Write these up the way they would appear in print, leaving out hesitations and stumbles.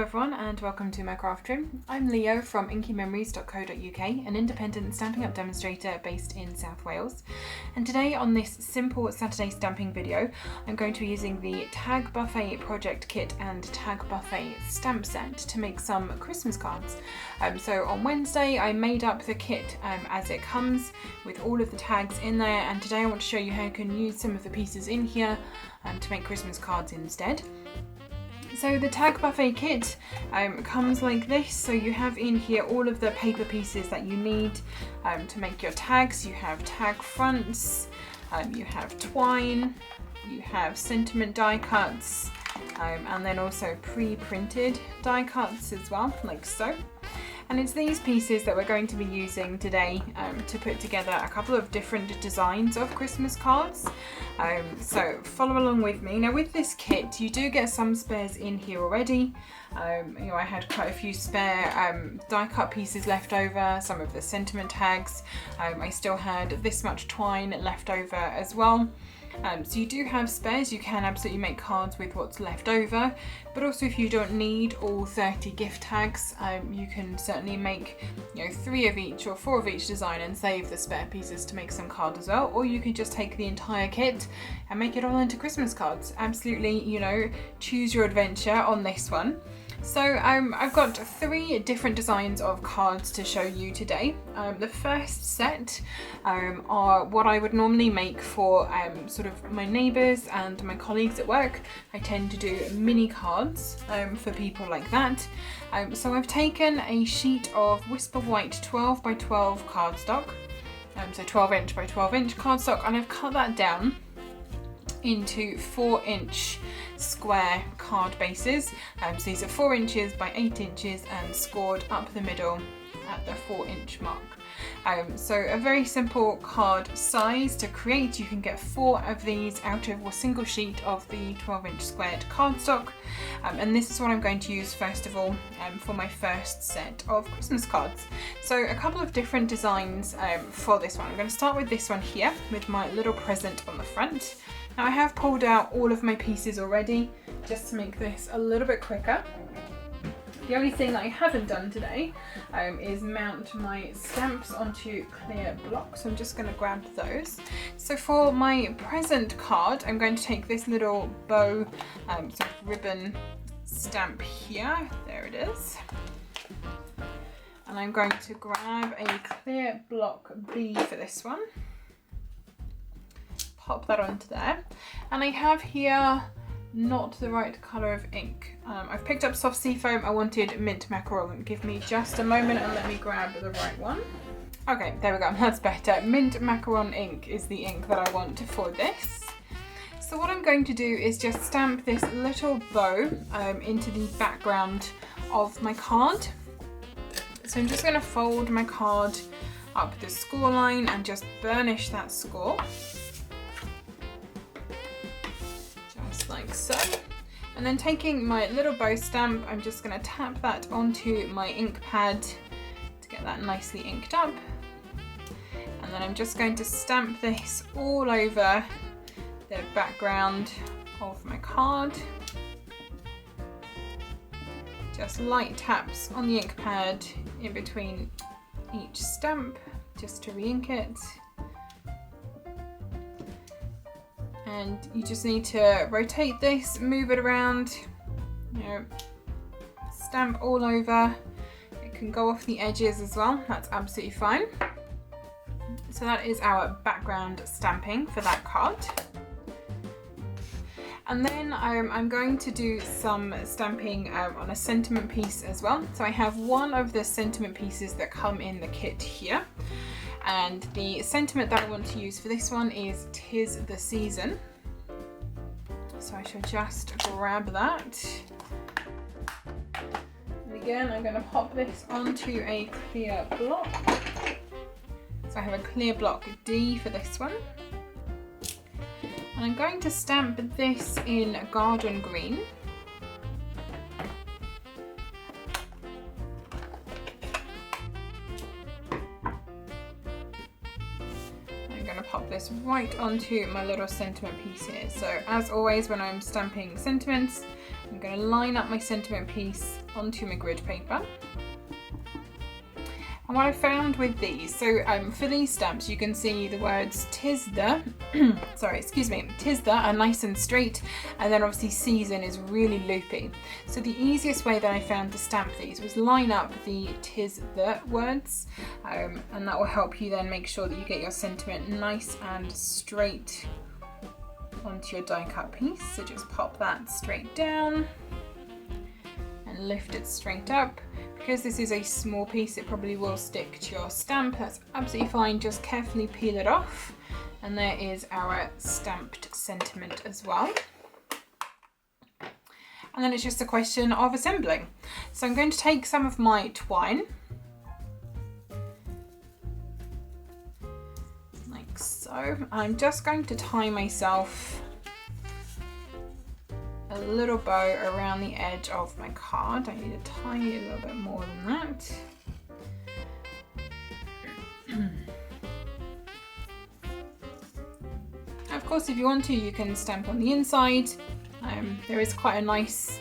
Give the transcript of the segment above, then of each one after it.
everyone and welcome to my craft room. I'm Leo from inkymemories.co.uk, an independent Stampin' Up demonstrator based in South Wales. And today on this simple Saturday stamping video, I'm going to be using the Tag Buffet project kit and Tag Buffet stamp set to make some Christmas cards. So on Wednesday I made up the kit as it comes with all of the tags in there, and today I want to show you how you can use some of the pieces in here to make Christmas cards instead. So the Tag Buffet kit comes like this. So you have in here all of the paper pieces that you need to make your tags. You have tag fronts, you have twine, you have sentiment die cuts, and then also pre-printed die cuts as well, like so. And it's these pieces that we're going to be using today to put together a couple of different designs of Christmas cards. So follow along with me. Now with this kit, you do get some spares in here already. I had quite a few spare die cut pieces left over, some of the sentiment tags. I still had this much twine left over as well. So you do have spares. You can absolutely make cards with what's left over, but also if you don't need all 30 gift tags, you can certainly make 3 of each or 4 of each design and save the spare pieces to make some cards as well. Or you could just take the entire kit and make it all into Christmas cards. Absolutely, choose your adventure on this one. So I've got 3 different designs of cards to show you today. The first set are what I would normally make for sort of my neighbours and my colleagues at work. I tend to do mini cards for people like that. So I've taken a sheet of Whisper White 12 by 12 cardstock, so 12 inch by 12 inch cardstock, and I've cut that down into 4-inch square card bases. So these are 4 inches by 8 inches and scored up the middle at the 4-inch mark. So a very simple card size to create. You can get 4 of these out of a single sheet of the 12-inch squared cardstock. And this is what I'm going to use first of all for my first set of Christmas cards. So a couple of different designs for this one. I'm going to start with this one here with my little present on the front. Now I have pulled out all of my pieces already just to make this a little bit quicker. The only thing that I haven't done today is mount my stamps onto clear blocks. So I'm just going to grab those. So for my present card, I'm going to take this little bow sort of ribbon stamp here. There it is. And I'm going to grab a clear block B for this one. Pop that onto there, and I have here not the right colour of ink. I've picked up soft sea foam. I wanted mint macaron. Give me just a moment and let me grab the right one. Okay, there we go, that's better. Mint macaron ink is the ink that I want for this. So what I'm going to do is just stamp this little bow into the background of my card. So I'm just going to fold my card up the score line and just burnish that score. Like so. And then taking my little bow stamp, I'm just going to tap that onto my ink pad to get that nicely inked up. And then I'm just going to stamp this all over the background of my card. Just light taps on the ink pad in between each stamp just to re-ink it. And you just need to rotate this, move it around, stamp all over. It can go off the edges as well, that's absolutely fine. So that is our background stamping for that card. And then I'm going to do some stamping on a sentiment piece as well. So I have one of the sentiment pieces that come in the kit here. And the sentiment that I want to use for this one is "'Tis the Season." So I shall just grab that. And again, I'm going to pop this onto a clear block. So I have a clear block D for this one. And I'm going to stamp this in garden green. Pop this right onto my little sentiment piece here. So as always, when I'm stamping sentiments, I'm going to line up my sentiment piece onto my grid paper. And what I found with these, so for these stamps you can see the words "tis the," "tis the" are nice and straight, and then obviously "season" is really loopy. So the easiest way that I found to stamp these was line up the "tis the" words, and that will help you then make sure that you get your sentiment nice and straight onto your die cut piece. So just pop that straight down and lift it straight up. Because this is a small piece, it probably will stick to your stamp. That's absolutely fine, just carefully peel it off. And there is our stamped sentiment as well. And then it's just a question of assembling. So I'm going to take some of my twine, like so. I'm just going to tie myself a little bow around the edge of my card. I need to tie it a little bit more than that. Of course, if you want to, you can stamp on the inside. There is quite a nice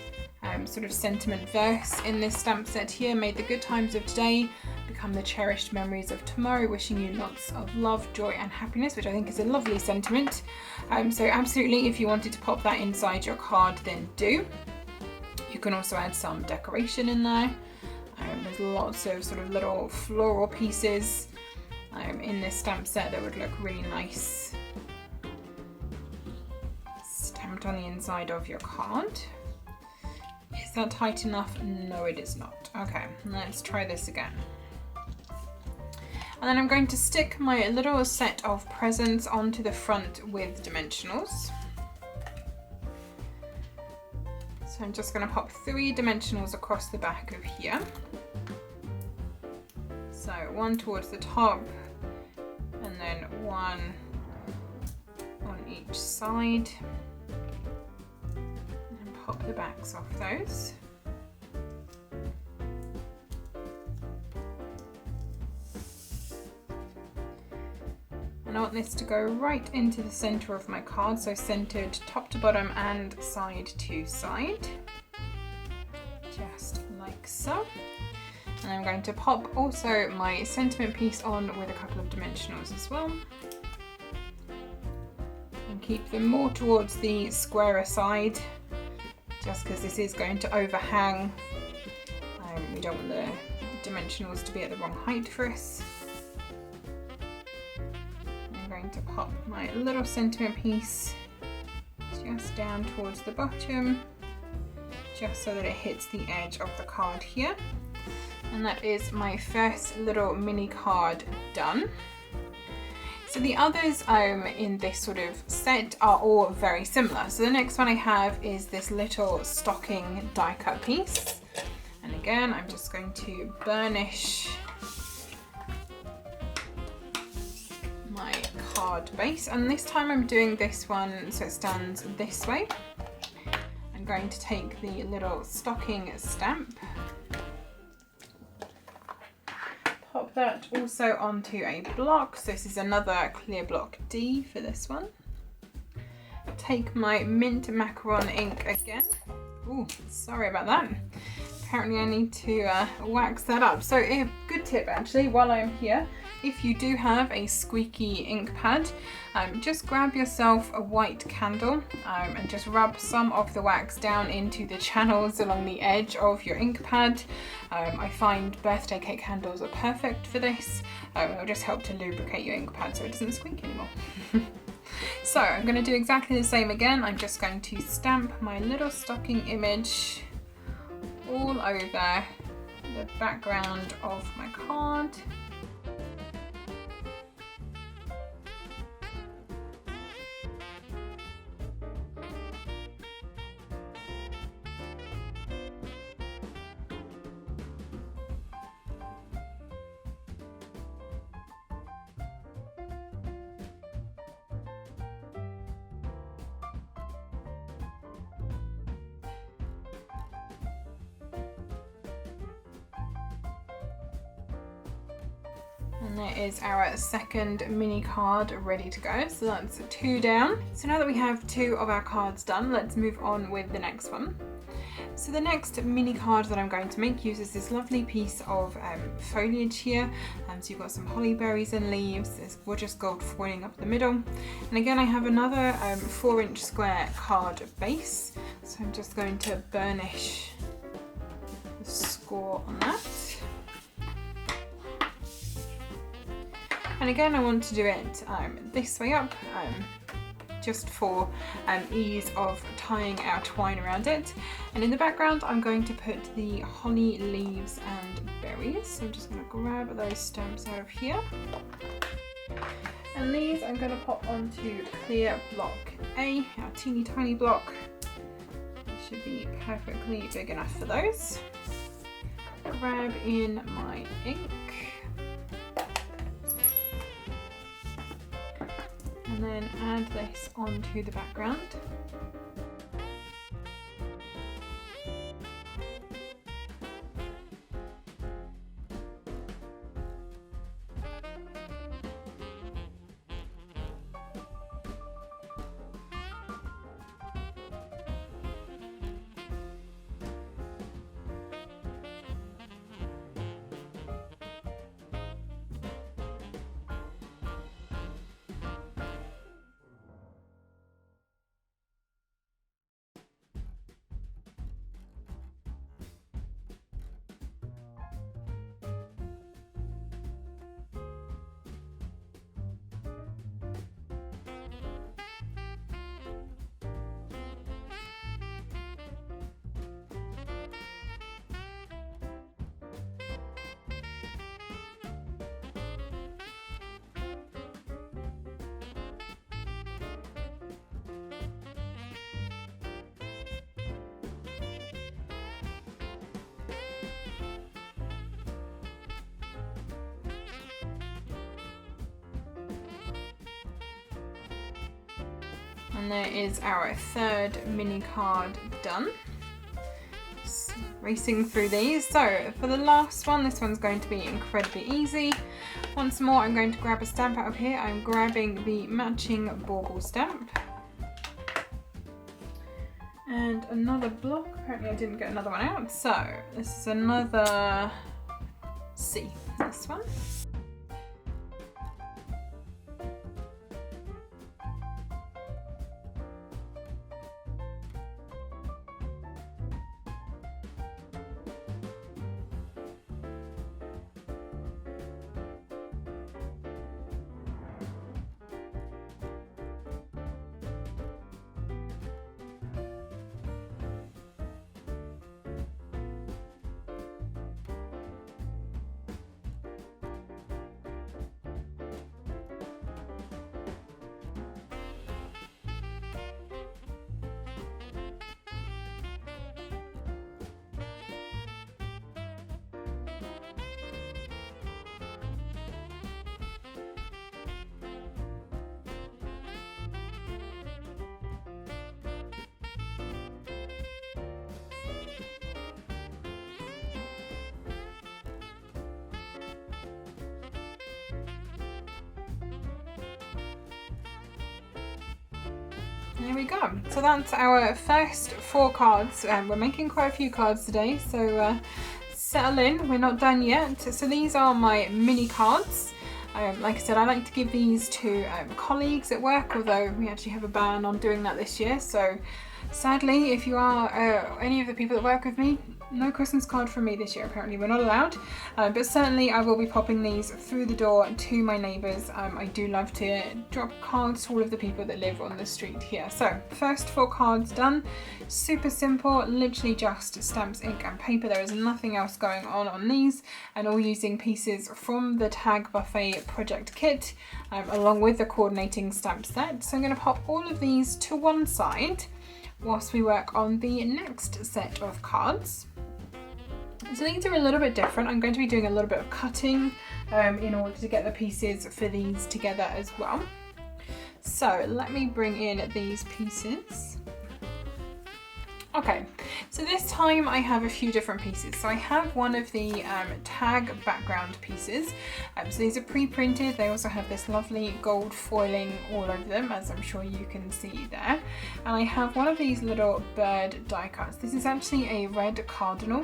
sort of sentiment verse in this stamp set here. May the good times of today become the cherished memories of tomorrow, wishing you lots of love, joy and happiness, which I think is a lovely sentiment. So absolutely, if you wanted to pop that inside your card, then do. You can also add some decoration in there. There's lots of sort of little floral pieces in this stamp set that would look really nice stamped on the inside of your card. Is that tight enough? No, it is not. Okay, let's try this again. And then I'm going to stick my little set of presents onto the front with dimensionals. So I'm just going to pop 3 dimensionals across the back of here. So one towards the top and then one on each side. And pop the backs off those. I want this to go right into the center of my card, so centered top to bottom and side to side, just like so. And I'm going to pop also my sentiment piece on with a couple of dimensionals as well, and keep them more towards the squarer side, just because this is going to overhang. We don't want the dimensionals to be at the wrong height for us. To pop my little sentiment piece just down towards the bottom, just so that it hits the edge of the card here. And that is my first little mini card done. So the others in this sort of set are all very similar. So the next one I have is this little stocking die cut piece. And again, I'm just going to burnish my card base, and this time I'm doing this one so it stands this way. I'm going to take the little stocking stamp, pop that also onto a block. So this is another clear block D for this one. Take my mint macaron ink again. Ooh, sorry about that. Apparently I need to wax that up. So a good tip actually while I'm here, if you do have a squeaky ink pad, just grab yourself a white candle and just rub some of the wax down into the channels along the edge of your ink pad. I find birthday cake candles are perfect for this. It will just help to lubricate your ink pad so it doesn't squeak anymore. So I'm going to do exactly the same again. I'm just going to stamp my little stocking image all over the background of my card. And there is our second mini card ready to go. So that's 2 down. So now that we have 2 of our cards done, let's move on with the next one. So the next mini card that I'm going to make uses this lovely piece of foliage here. So you've got some holly berries and leaves, there's gorgeous gold foiling up the middle. And again, I have another 4-inch square card base. So I'm just going to burnish the score on that. And again, I want to do it this way up, just for ease of tying our twine around it. And in the background, I'm going to put the holly leaves and berries. So I'm just going to grab those stamps out of here. And these I'm going to pop onto clear block A, our teeny tiny block. It should be perfectly big enough for those. Grab in my ink. And then add this onto the background. And there is our third mini card done. Just racing through these. So for the last one, this one's going to be incredibly easy. Once more, I'm going to grab a stamp out of here. I'm grabbing the matching bauble stamp. And another block. Apparently I didn't get another one out. So this is another C, this one. There we go. So that's our first 4 cards. We're making quite a few cards today, so settle in. We're not done yet. So these are my mini cards. Like I said, I like to give these to colleagues at work, although we actually have a ban on doing that this year. So sadly, if you are any of the people that work with me, no Christmas card from me this year. Apparently we're not allowed, but certainly I will be popping these through the door to my neighbours. I do love to drop cards to all of the people that live on the street here. So first 4 cards done. Super simple, literally just stamps, ink and paper. There is nothing else going on these, and all using pieces from the Tag Buffet project kit along with the coordinating stamp set. So I'm going to pop all of these to one side whilst we work on the next set of cards. So these are a little bit different. I'm going to be doing a little bit of cutting in order to get the pieces for these together as well. So let me bring in these pieces Okay, so this time I have a few different pieces. So I have one of the tag background pieces. So these are pre-printed. They also have this lovely gold foiling all over them, as I'm sure you can see there. And I have one of these little bird die cuts. This is actually a red cardinal,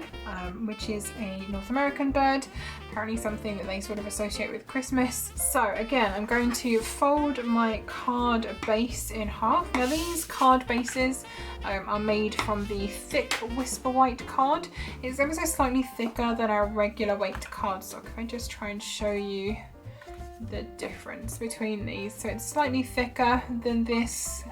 which is a North American bird, apparently something that they sort of associate with Christmas. So again, I'm going to fold my card base in half. Now these card bases are made from the thick Whisper White card. It's ever so slightly thicker than our regular weight cardstock. If I just try and show you the difference between these. So it's slightly thicker than this,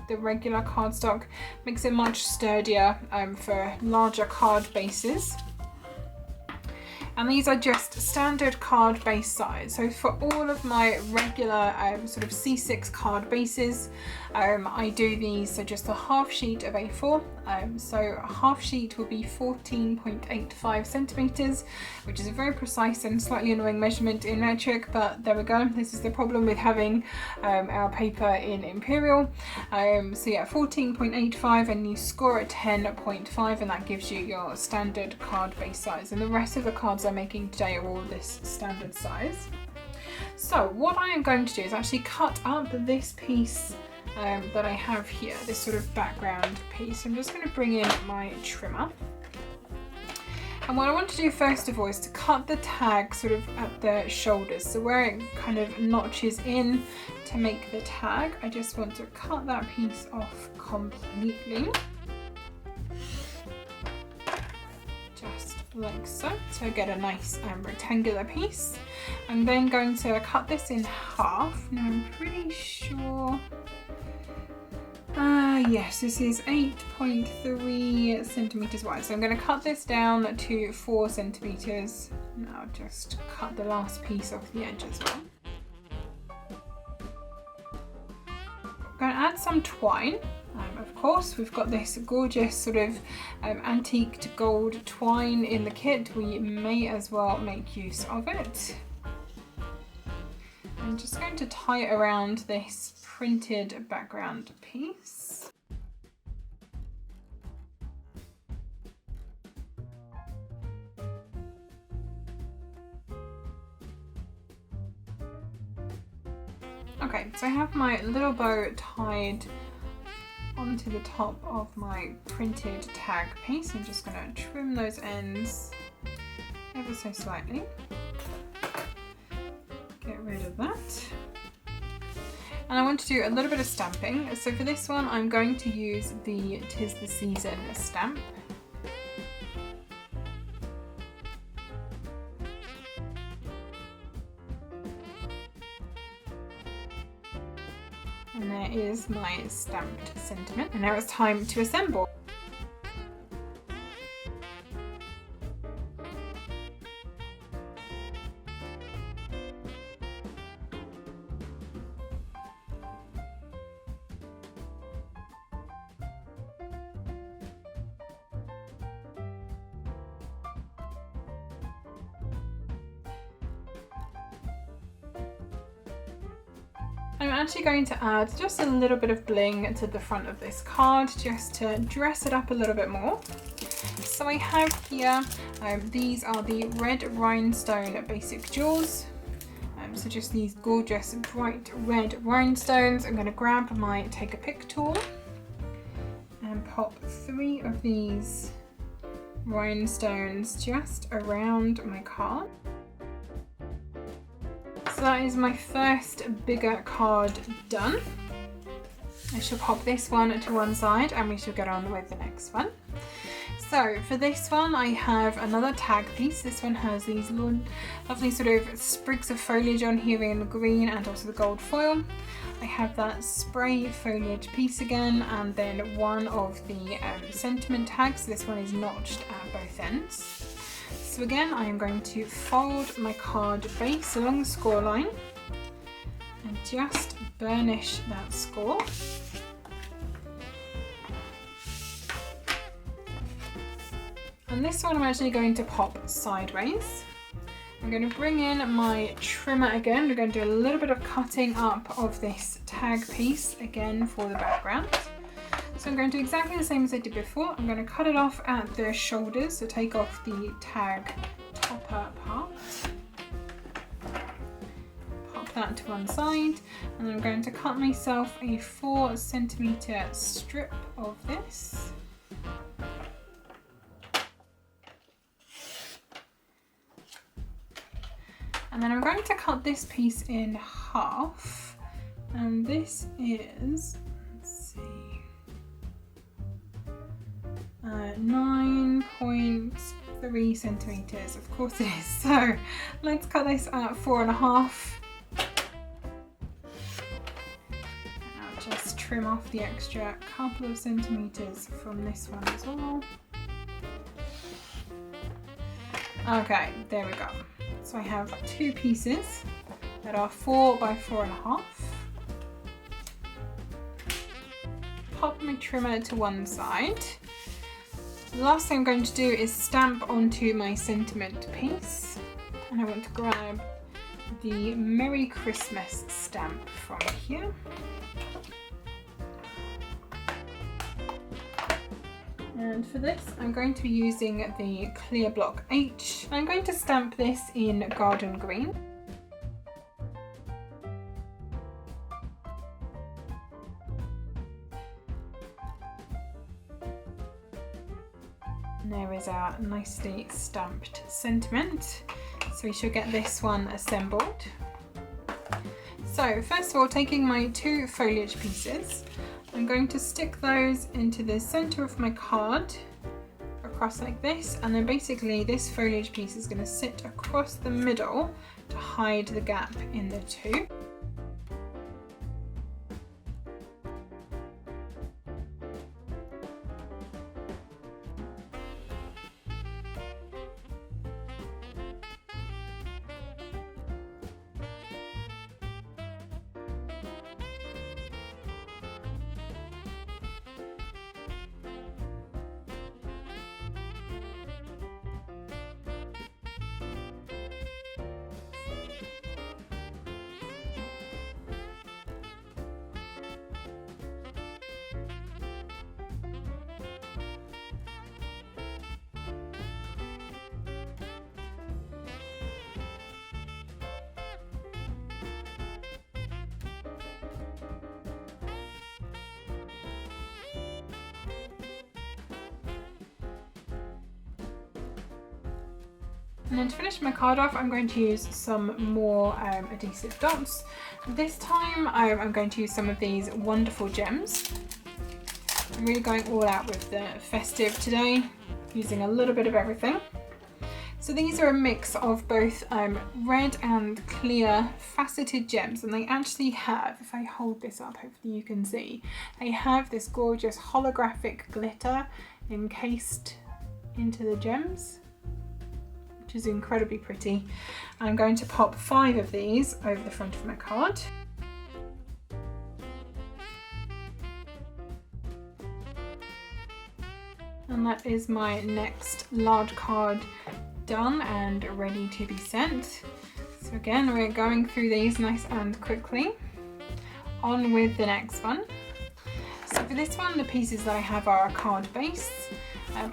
the regular cardstock. Makes it much sturdier for larger card bases. And these are just standard card base size. So for all of my regular sort of C6 card bases, I do these, so just a half sheet of A4. So a half sheet will be 14.85 centimeters, which is a very precise and slightly annoying measurement in metric, but there we go. This is the problem with having our paper in Imperial. So yeah, 14.85, and you score at 10.5, and that gives you your standard card base size. And the rest of the cards I'm making today are all this standard size. So what I am going to do is actually cut up this piece that I have here, this sort of background piece. I'm just going to bring in my trimmer. And what I want to do first of all is to cut the tag sort of at the shoulders. So where it kind of notches in to make the tag, I just want to cut that piece off completely. Just like so, to get a nice rectangular piece. I'm then going to cut this in half. Now I'm pretty sure, yes, this is 8.3 centimeters wide. So I'm going to cut this down to 4 centimeters. Now just cut the last piece off the edge as well. I'm going to add some twine. Of course, we've got this gorgeous sort of antique gold twine in the kit. We may as well make use of it. I'm just going to tie it around this printed background piece. Okay, so I have my little bow tied onto the top of my printed tag piece. I'm just going to trim those ends ever so slightly. Get rid of that. And I want to do a little bit of stamping. So for this one, I'm going to use the 'Tis the Season stamp. And there is my stamped sentiment. And now it's time to assemble. I'm actually going to add just a little bit of bling to the front of this card just to dress it up a little bit more. So I have here, these are the red rhinestone basic jewels. So just these gorgeous bright red rhinestones. I'm going to grab my take a pick tool and pop 3 of these rhinestones just around my card. So that is my first bigger card done. I shall pop this one to one side and we shall get on with the next one. So for this one I have another tag piece. This one has these lovely sort of sprigs of foliage on here in green and also the gold foil. I have that spray foliage piece again, and then one of the sentiment tags. This one is notched at both ends. So again, I am going to fold my card base along the score line and just burnish that score. And this one I'm actually going to pop sideways. I'm going to bring in my trimmer again. We're going to do a little bit of cutting up of this tag piece again for the background. So I'm going to do exactly the same as I did before. I'm going to cut it off at the shoulders, so take off the tag topper part. Pop that to one side, and then I'm going to cut myself a 4 centimeter strip of this. And then I'm going to cut this piece in half, and this is, let's see, 9.3 centimeters. Of course it is. So let's cut this at 4.5. I'll just trim off the extra couple of centimeters from this one as well. Okay, there we go. So I have 2 pieces that are 4 by 4.5. Pop my trimmer to one side. The last thing I'm going to do is stamp onto my sentiment piece. And I want to grab the Merry Christmas stamp from here. And for this, I'm going to be using the clear block H. I'm going to stamp this in garden green. And there is our nicely stamped sentiment. So we should get this one assembled. So first of all, taking my 2 foliage pieces, I'm going to stick those into the center of my card across like this, and then basically this foliage piece is going to sit across the middle to hide the gap in the 2. And then to finish my card off, I'm going to use some more adhesive dots. This time I'm going to use some of these wonderful gems. I'm really going all out with the festive today, using a little bit of everything. So these are a mix of both red and clear faceted gems, and they actually have, if I hold this up, hopefully you can see, they have this gorgeous holographic glitter encased into the gems, which is incredibly pretty. I'm going to pop 5 of these over the front of my card. And that is my next large card done and ready to be sent. So again, we're going through these nice and quickly. On with the next one. So for this one, the pieces that I have are a card base.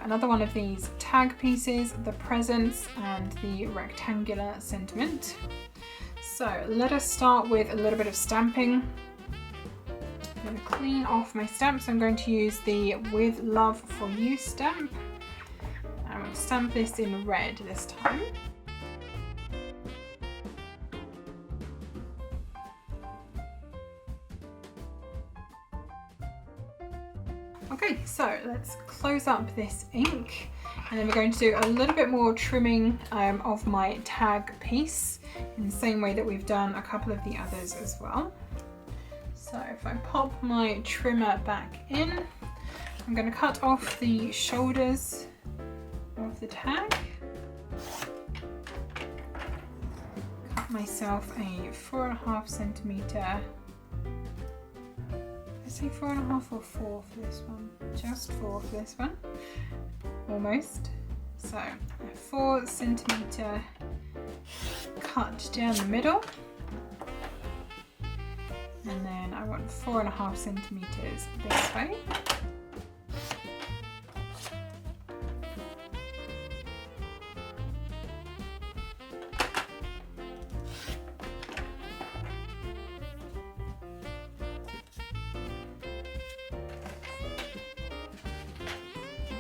Another one of these tag pieces, the presents, and the rectangular sentiment. So let us start with a little bit of stamping. I'm going to clean off my stamps. I'm going to use the With Love for You stamp. I'm going to stamp this in red this time. Okay, so let's close up this ink, and then we're going to do a little bit more trimming of my tag piece in the same way that we've done a couple of the others as well. So if I pop my trimmer back in, I'm going to cut off the shoulders of the tag. Cut myself a 4.5 centimeter. Say 4.5 or 4 for this one? Just 4 for this one, almost. So a 4 centimeter cut down the middle, and then I want 4.5 centimeters this way.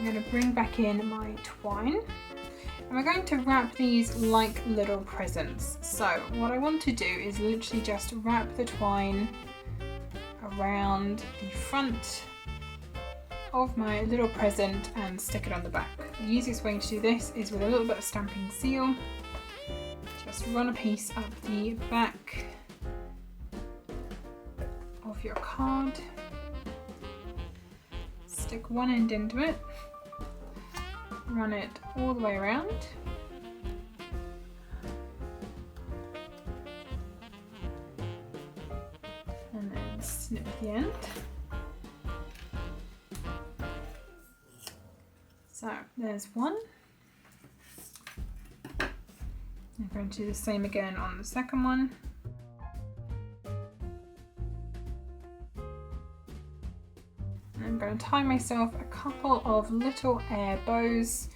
I'm going to bring back in my twine. And we're going to wrap these like little presents. So what I want to do is literally just wrap the twine around the front of my little present and stick it on the back. The easiest way to do this is with a little bit of stamping seal. Just run a piece up the back of your card, stick one end into it, run it all the way around, and then snip the end. So there's one. I'm going to do the same again on the second one. I'm going to tie myself a couple of little air bows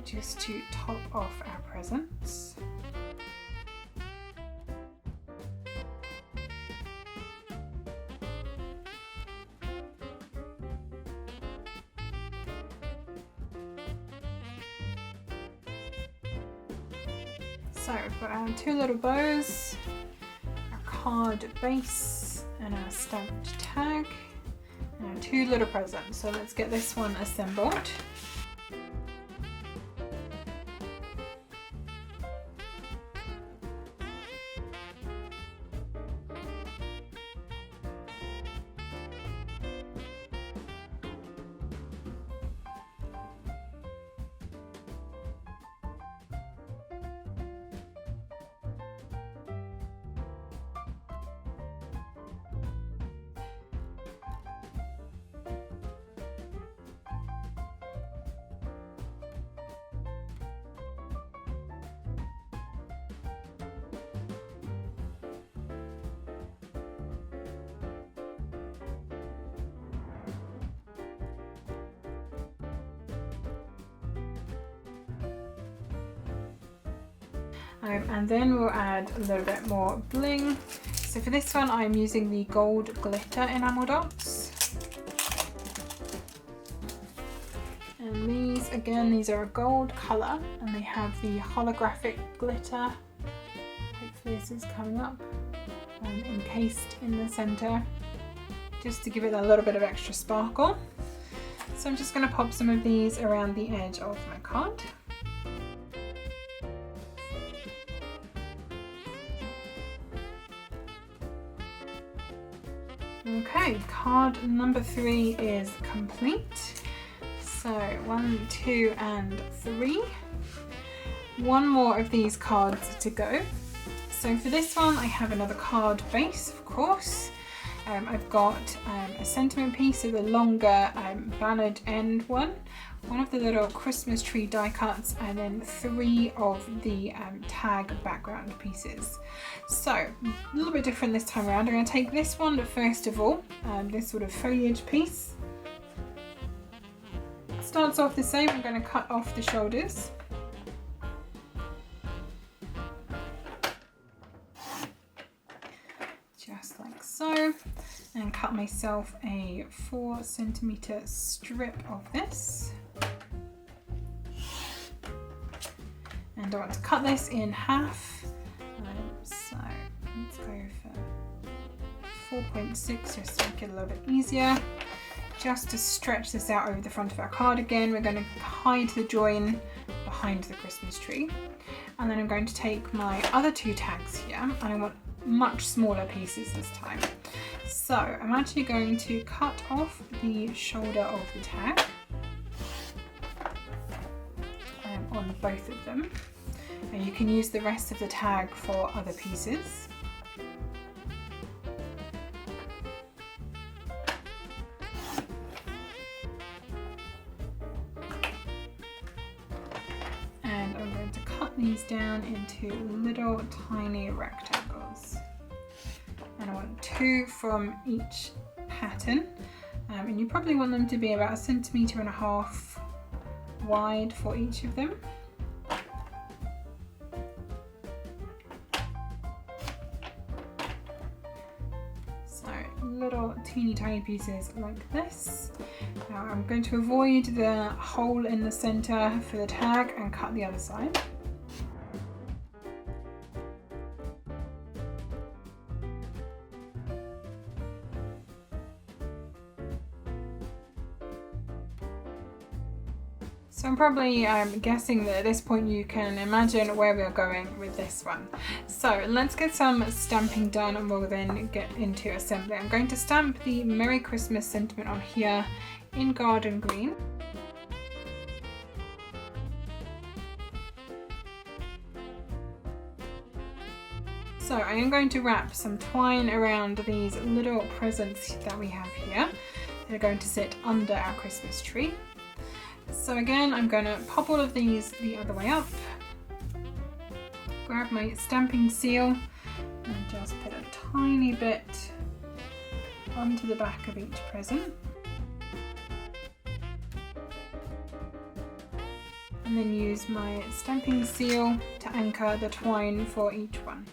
just to top off our presents. So we've got our two little bows, our card base and our stamped tag. And two little presents, so let's get this one assembled. And then we'll add a little bit more bling. So for this one I'm using the gold glitter enamel dots. And these, again, these are a gold colour and they have the holographic glitter. Hopefully this is coming up, encased in the centre, just to give it a little bit of extra sparkle. So I'm just going to pop some of these around the edge of my card. Okay, card number 3 is complete. So 1, 2 and 3. One more of these cards to go. So for this one I have another card base, of course. I've got a sentiment piece of the longer bannered end one of the little Christmas tree die cuts, and then 3 of the tag background pieces. So a little bit different this time around. I'm going to take this one first of all, this sort of foliage piece. Starts off the same. I'm going to cut off the shoulders. Just like so, and cut myself a 4 centimeter strip of this. And I want to cut this in half, so let's go for 4.6 just to make it a little bit easier. Just to stretch this out over the front of our card again, we're going to hide the join behind the Christmas tree. And then I'm going to take my other 2 tags here, and I want much smaller pieces this time. So I'm actually going to cut off the shoulder of the tag on both of them. And you can use the rest of the tag for other pieces. And I'm going to cut these down into little tiny rectangles. And I want 2 from each pattern. And you probably want them to be about 1.5 centimeters wide for each of them. Little teeny tiny pieces like this. Now I'm going to avoid the hole in the center for the tag and cut the other side. So I'm probably guessing that at this point you can imagine where we're going with this one. So let's get some stamping done and we'll then get into assembly. I'm going to stamp the Merry Christmas sentiment on here in Garden Green. So I am going to wrap some twine around these little presents that we have here. They're going to sit under our Christmas tree. So again, I'm going to pop all of these the other way up, grab my stamping seal and just put a tiny bit onto the back of each present. And then use my stamping seal to anchor the twine for each one.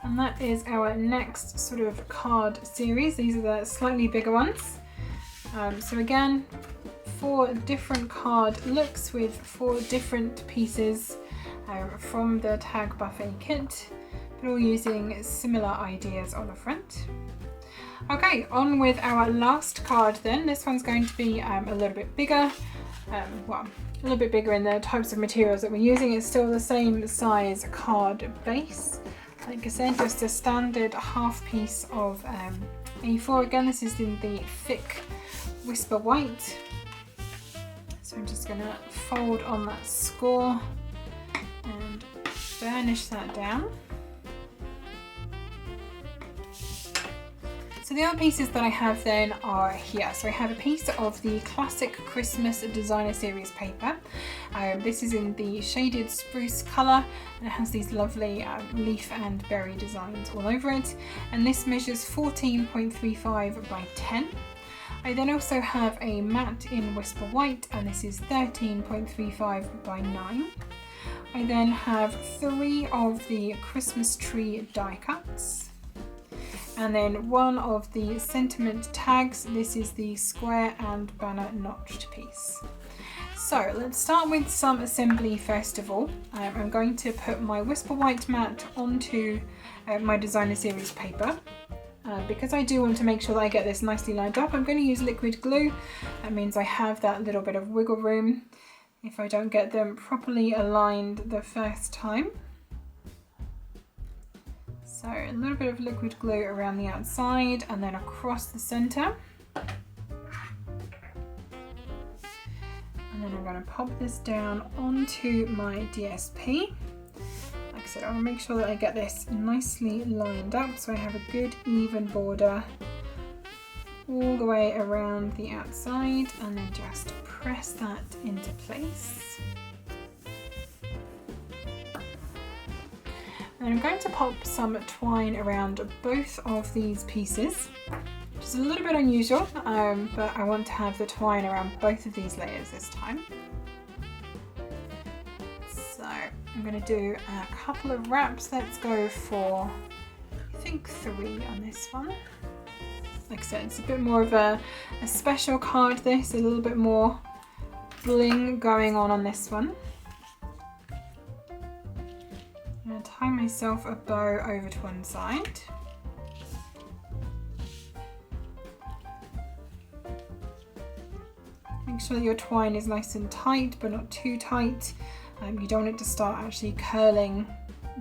And that is our next sort of card series. These are the slightly bigger ones. So again, 4 different card looks with 4 different pieces from the Tag Buffet kit, but all using similar ideas on the front. Okay, on with our last card then. This one's going to be a little bit bigger. Well, a little bit bigger in the types of materials that we're using. It's still the same size card base. Like I said, just a standard half piece of A4. Again, this is in the thick Whisper White. So I'm just going to fold on that score and burnish that down. So the other pieces that I have then are here. So I have a piece of the classic Christmas designer series paper. This is in the shaded spruce colour and it has these lovely leaf and berry designs all over it. And this measures 14.35 by 10. I then also have a matte in Whisper White and this is 13.35 by 9. I then have 3 of the Christmas tree die cuts. And then 1 of the sentiment tags. This is the square and banner notched piece. So let's start with some assembly first of all. I'm going to put my Whisper White mat onto my designer series paper. Because I do want to make sure that I get this nicely lined up, I'm going to use liquid glue. That means I have that little bit of wiggle room if I don't get them properly aligned the first time. So a little bit of liquid glue around the outside and then across the center. And then I'm going to pop this down onto my DSP. Like I said, I'll make sure that I get this nicely lined up so I have a good even border all the way around the outside and then just press that into place. And I'm going to pop some twine around both of these pieces, which is a little bit unusual, but I want to have the twine around both of these layers this time. So I'm going to do a couple of wraps. Let's go for, I think, 3 on this one. Like I said, it's a bit more of a special card this, a little bit more bling going on this one. I'm going to tie myself a bow over to one side. Make sure that your twine is nice and tight, but not too tight. You don't want it to start actually curling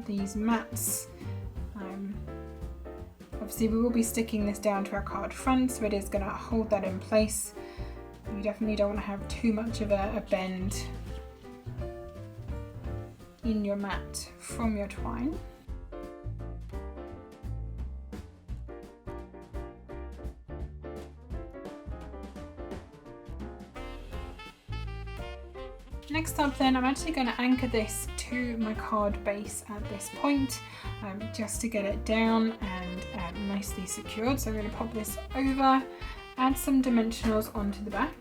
these mats. Obviously we will be sticking this down to our card front, so it is going to hold that in place. You definitely don't want to have too much of a bend in your mat from your twine. Next up then, I'm actually going to anchor this to my card base at this point, just to get it down and nicely secured. So I'm going to pop this over, add some dimensionals onto the back.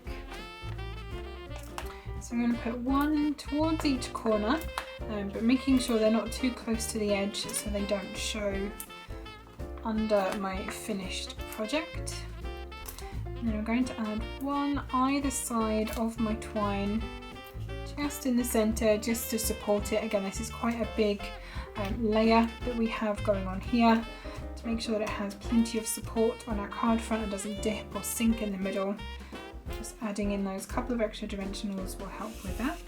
So I'm going to put one towards each corner, but making sure they're not too close to the edge so they don't show under my finished project. And then I'm going to add one either side of my twine, just in the center, just to support it. Again, this is quite a big layer that we have going on here, to make sure that it has plenty of support on our card front and doesn't dip or sink in the middle. Just adding in those couple of extra dimensionals will help with that.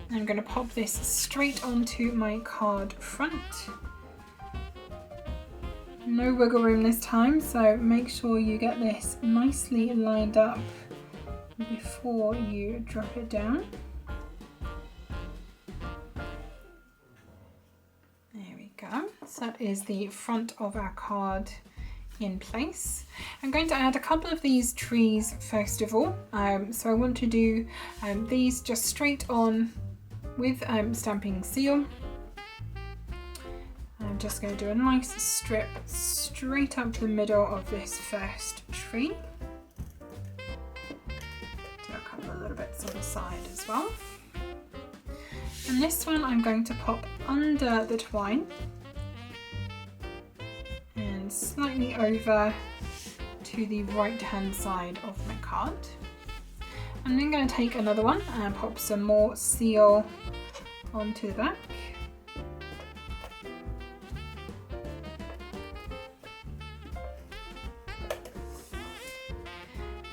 And I'm going to pop this straight onto my card front. No wiggle room this time, so make sure you get this nicely lined up before you drop it down. There we go. So that is the front of our card in place. I'm going to add a couple of these trees first of all. So I want to do these just straight on with stamping seal. I'm just going to do a nice strip straight up the middle of this first tree. A little bits on the side as well. And this one I'm going to pop under the twine and slightly over to the right hand side of my card. I'm then going to take another one and pop some more seal onto the back.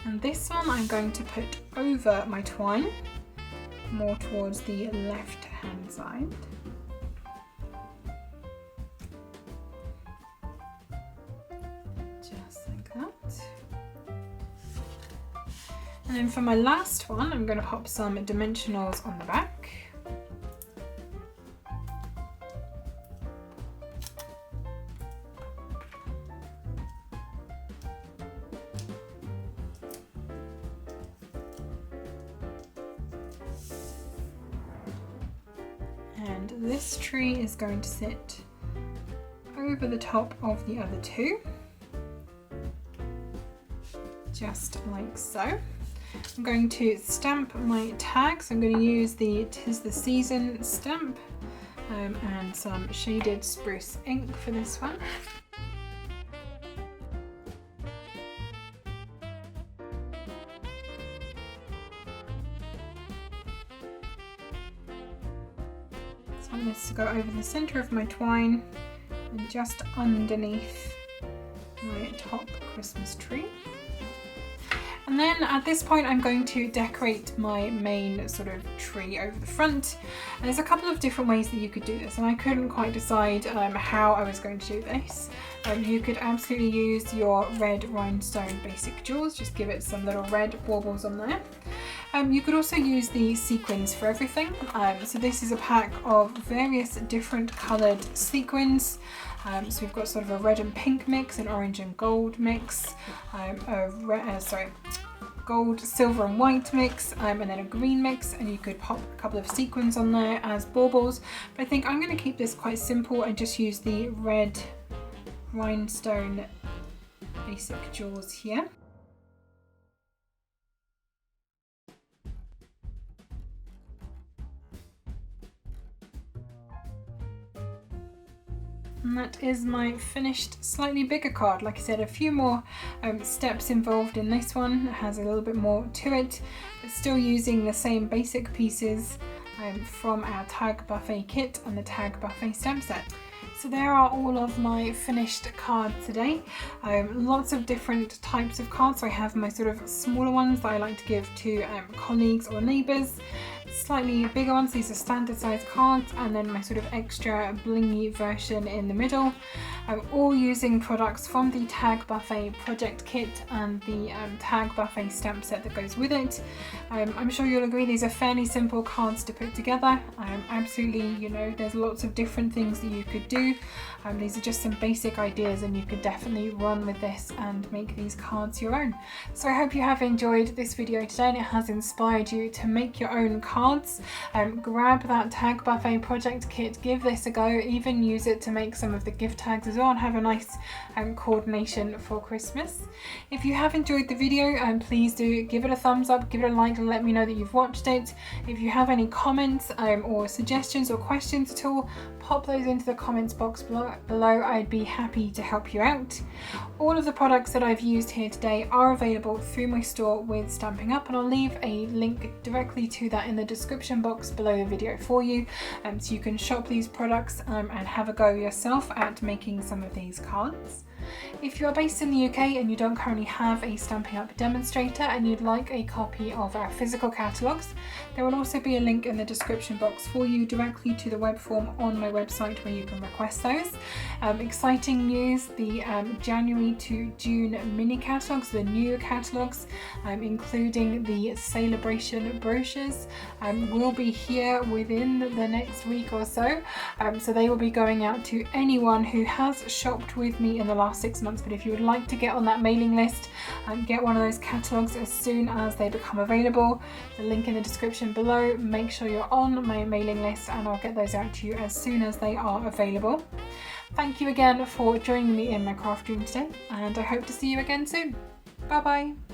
And this one I'm going to put over my twine, more towards the left hand side. Just like that. And then for my last one, I'm going to pop some dimensionals on the back. And this tree is going to sit over the top of the other two, just like so. I'm going to stamp my tags. I'm going to use the 'Tis the Season stamp and some shaded spruce ink for this one. I want this to go over the centre of my twine and just underneath my top Christmas tree. And then at this point I'm going to decorate my main sort of tree over the front. And there's a couple of different ways that you could do this, and I couldn't quite decide how I was going to do this. You could absolutely use your red rhinestone basic jewels, just give it some little red baubles on there. You could also use the sequins for everything. So this is a pack of various different coloured sequins. So we've got sort of a red and pink mix, an orange and gold mix, gold, silver and white mix, and then a green mix, and you could pop a couple of sequins on there as baubles. But I think I'm going to keep this quite simple and just use the red rhinestone basic jewels here. And that is my finished slightly bigger card. Like I said, a few more steps involved in this one. It has a little bit more to it, but still using the same basic pieces from our Tag Buffet kit and the Tag Buffet stamp set. So there are all of my finished cards today. Lots of different types of cards. So I have my sort of smaller ones that I like to give to colleagues or neighbours. Slightly bigger ones, these are standard size cards, and then my sort of extra blingy version in the middle. All using products from the Tag Buffet project kit and the Tag Buffet stamp set that goes with it. I'm sure you'll agree these are fairly simple cards to put together. Absolutely, you know, there's lots of different things that you could do. These are just some basic ideas, and you could definitely run with this and make these cards your own. So I hope you have enjoyed this video today and it has inspired you to make your own cards. Grab that Tag Buffet project kit, give this a go, even use it to make some of the gift tags as well, and have a nice coordination for Christmas. If you have enjoyed the video, please do give it a thumbs up, give it a like, and let me know that you've watched it. If you have any comments or suggestions or questions at all, pop those into the comments box below. I'd be happy to help you out. All of the products that I've used here today are available through my store with Stampin' Up, and I'll leave a link directly to that in the description box below the video for you, so you can shop these products and have a go yourself at making some of these cards. If you are based in the UK and you don't currently have a Stampin' Up demonstrator and you'd like a copy of our physical catalogues, there will also be a link in the description box for you directly to the web form on my website where you can request those. Exciting news, the January to June mini catalogues, the new catalogues, including the celebration brochures, will be here within the next week or so. So they will be going out to anyone who has shopped with me in the last 6 months. But if you would like to get on that mailing list and get one of those catalogues as soon as they become available, the link in the description below, make sure you're on my mailing list and I'll get those out to you as soon as they are available. Thank you again for joining me in my craft room today, and I hope to see you again soon. Bye bye.